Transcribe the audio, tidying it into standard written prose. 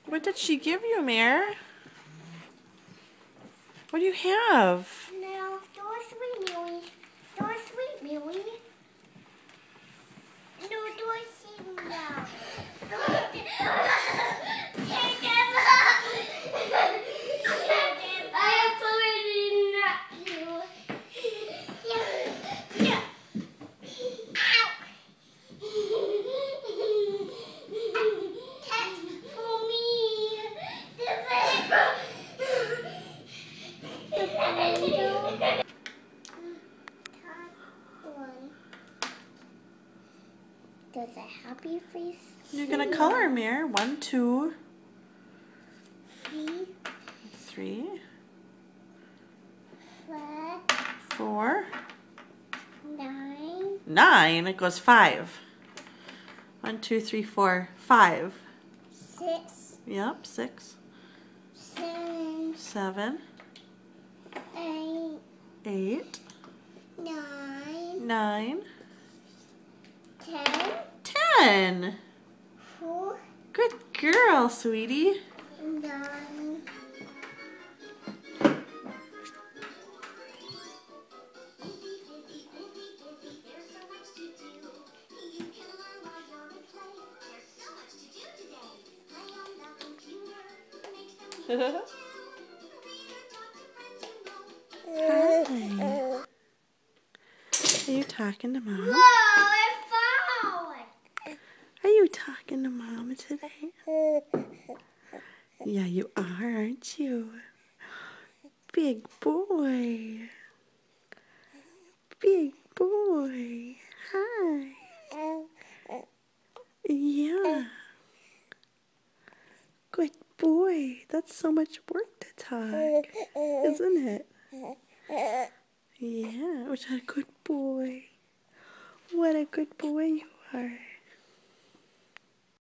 What did she give you, Mare? What do you have? No, sweet Millie. Sweet Millie. No, sweet now. Take them up. I am putting you. Yeah. Ow. Catch for me. Does a happy face? You're gonna color, Mare. 1, 2, 3, 4, 9. 9. It goes 5. 1, 2, 3, 4, 5. 6. Yep, 6. 7. 7. 8. 8. 9. 9. 10. 10. 4. Good girl, sweetie. 9. Hi. Are you talking to Mom? Whoa, it fell! Are you talking to Mom today? Yeah, you are, aren't you? Big boy. Big boy. Hi. Yeah. Good boy. That's so much work to talk, isn't it? Yeah. What a good boy. What a good boy you are.